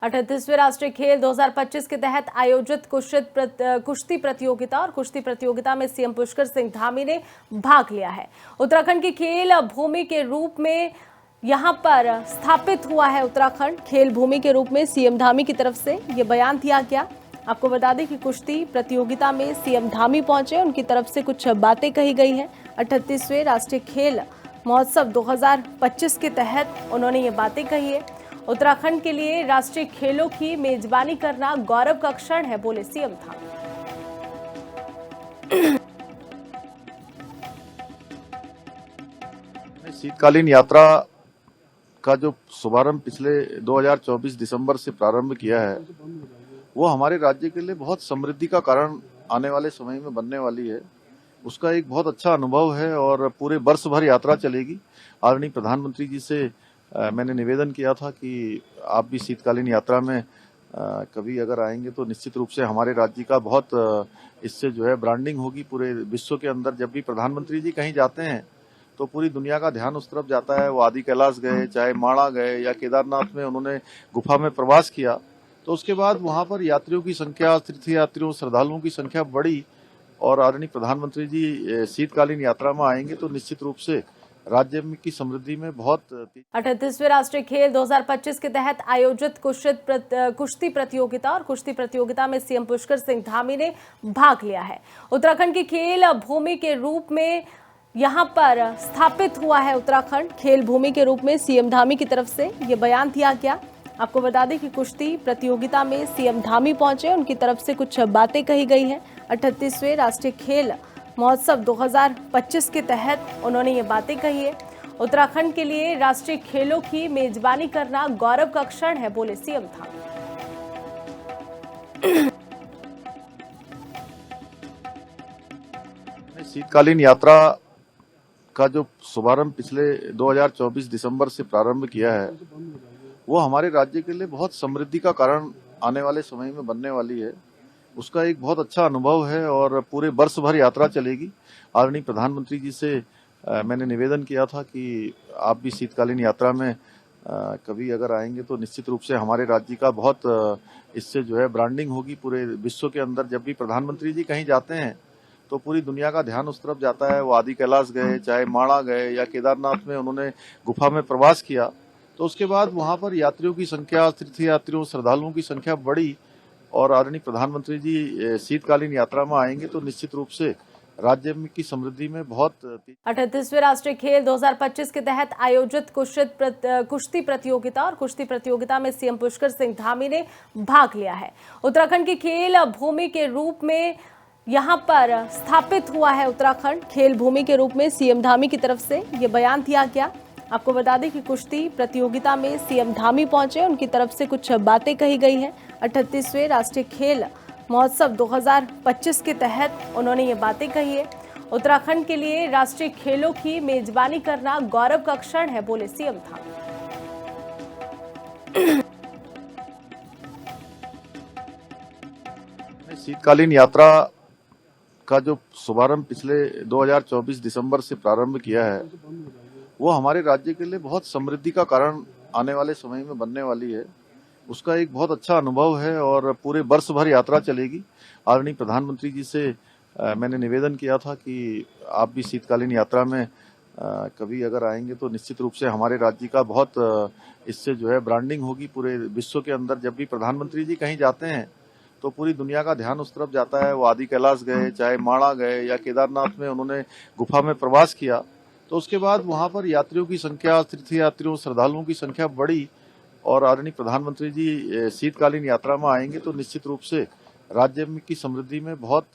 38वें राष्ट्रीय खेल 2025 के तहत आयोजित कुश्ती प्रतियोगिता और कुश्ती प्रतियोगिता में सीएम पुष्कर सिंह धामी ने भाग लिया है। उत्तराखंड की खेल भूमि के रूप में यहां पर स्थापित हुआ है। उत्तराखंड खेल भूमि के रूप में सीएम धामी की तरफ से यह बयान दिया गया। आपको बता दें कि कुश्ती प्रतियोगिता में सीएम धामी पहुंचे, उनकी तरफ से कुछ बातें कही गई हैं। 38वें राष्ट्रीय खेल महोत्सव 2025 के तहत उन्होंने ये बातें कही है। उत्तराखंड के लिए राष्ट्रीय खेलों की मेजबानी करना गौरव का क्षण है, बोले सीएम धामी। शीतकालीन यात्रा का जो शुभारंभ पिछले 2024 दिसंबर से प्रारंभ किया है, वो हमारे राज्य के लिए बहुत समृद्धि का कारण आने वाले समय में बनने वाली है। उसका एक बहुत अच्छा अनुभव है और पूरे वर्ष भर यात्रा चलेगी। आदरणीय प्रधानमंत्री जी से मैंने निवेदन किया था कि आप भी शीतकालीन यात्रा में कभी अगर आएंगे तो निश्चित रूप से हमारे राज्य का बहुत इससे जो है ब्रांडिंग होगी पूरे विश्व के अंदर। जब भी प्रधानमंत्री जी कहीं जाते हैं तो पूरी दुनिया का ध्यान उस तरफ जाता है। वो आदि कैलाश गए, चाहे माणा गए या केदारनाथ में उन्होंने गुफा में प्रवास किया, तो उसके बाद वहां पर यात्रियों की संख्या, तीर्थ यात्रियों, श्रद्धालुओं की संख्या बढ़ी। और आदरणीय प्रधानमंत्री जी शीतकालीन यात्रा में आएंगे तो निश्चित रूप से राज्य की समृद्धि में बहुत। 38वें राष्ट्रीय खेल 2025 के तहत आयोजित कुश्ती प्रतियोगिता और कुश्ती प्रतियोगिता में सीएम पुष्कर सिंह धामी ने भाग लिया है। उत्तराखंड की खेल भूमि के रूप में यहां पर स्थापित हुआ है। उत्तराखंड खेल भूमि के रूप में सीएम धामी की तरफ से यह बयान दिया गया। आपको बता दें कि कुश्ती प्रतियोगिता में सीएम धामी पहुंचे, उनकी तरफ से कुछ बातें कही गई हैं। 38वें राष्ट्रीय खेल महोत्सव 2025 के तहत उन्होंने ये बातें कही है। उत्तराखंड के लिए राष्ट्रीय खेलों की मेजबानी करना गौरव का क्षण है, बोले सीएम धामी। शीतकालीन यात्रा का जो शुभारंभ पिछले 2024 दिसंबर से प्रारंभ किया है, वो हमारे राज्य के लिए बहुत समृद्धि का कारण आने वाले समय में बनने वाली है। उसका एक बहुत अच्छा अनुभव है और पूरे वर्ष भर यात्रा चलेगी। आदरणीय प्रधानमंत्री जी से मैंने निवेदन किया था कि आप भी शीतकालीन यात्रा में कभी अगर आएंगे तो निश्चित रूप से हमारे राज्य का बहुत इससे जो है ब्रांडिंग होगी पूरे विश्व के अंदर। जब भी प्रधानमंत्री जी कहीं जाते हैं तो पूरी दुनिया का ध्यान उस तरफ जाता है। वो आदि कैलाश गए, चाहे माणा गए या केदारनाथ में उन्होंने गुफा में प्रवास किया, तो उसके बाद वहां पर यात्रियों की संख्या, तीर्थ यात्रियों, श्रद्धालुओं की संख्या बढ़ी। और आदरणीय प्रधानमंत्री जी शीतकालीन यात्रा में आएंगे तो निश्चित रूप से राज्य की समृद्धि में बहुत। 38वें राष्ट्रीय खेल 2025 के तहत आयोजित कुश्ती प्रतियोगिता और कुश्ती प्रतियोगिता में सीएम पुष्कर सिंह धामी ने भाग लिया है। उत्तराखंड की खेल भूमि के रूप में यहां पर स्थापित हुआ है। उत्तराखंड खेल भूमि के रूप में सीएम धामी की तरफ से यह बयान दिया गया। आपको बता दें कि कुश्ती प्रतियोगिता में सीएम धामी पहुंचे, उनकी तरफ से कुछ बातें कही गई हैं। 38वें राष्ट्रीय खेल महोत्सव 2025 के तहत उन्होंने ये बातें कही है। उत्तराखंड के लिए राष्ट्रीय खेलों की मेजबानी करना गौरव का क्षण है, बोले सीएम धामी। शीतकालीन यात्रा का जो शुभारंभ पिछले 2024 दिसंबर से प्रारंभ किया है, वो हमारे राज्य के लिए बहुत समृद्धि का कारण आने वाले समय में बनने वाली है। उसका एक बहुत अच्छा अनुभव है और पूरे वर्ष भर यात्रा चलेगी। आदरणीय प्रधानमंत्री जी से मैंने निवेदन किया था कि आप भी शीतकालीन यात्रा में कभी अगर आएंगे तो निश्चित रूप से हमारे राज्य का बहुत इससे जो है ब्रांडिंग होगी पूरे विश्व के अंदर। जब भी प्रधानमंत्री जी कहीं जाते हैं तो पूरी दुनिया का ध्यान उस तरफ जाता है। वो आदि कैलाश गए, चाहे माणा गए या केदारनाथ में उन्होंने गुफा में प्रवास किया, तो उसके बाद वहां पर यात्रियों की संख्या, तीर्थ यात्रियों, श्रद्धालुओं की संख्या बढ़ी। और आदरणीय प्रधानमंत्री जी शीतकालीन यात्रा में आएंगे तो निश्चित रूप से राज्य की समृद्धि में बहुत।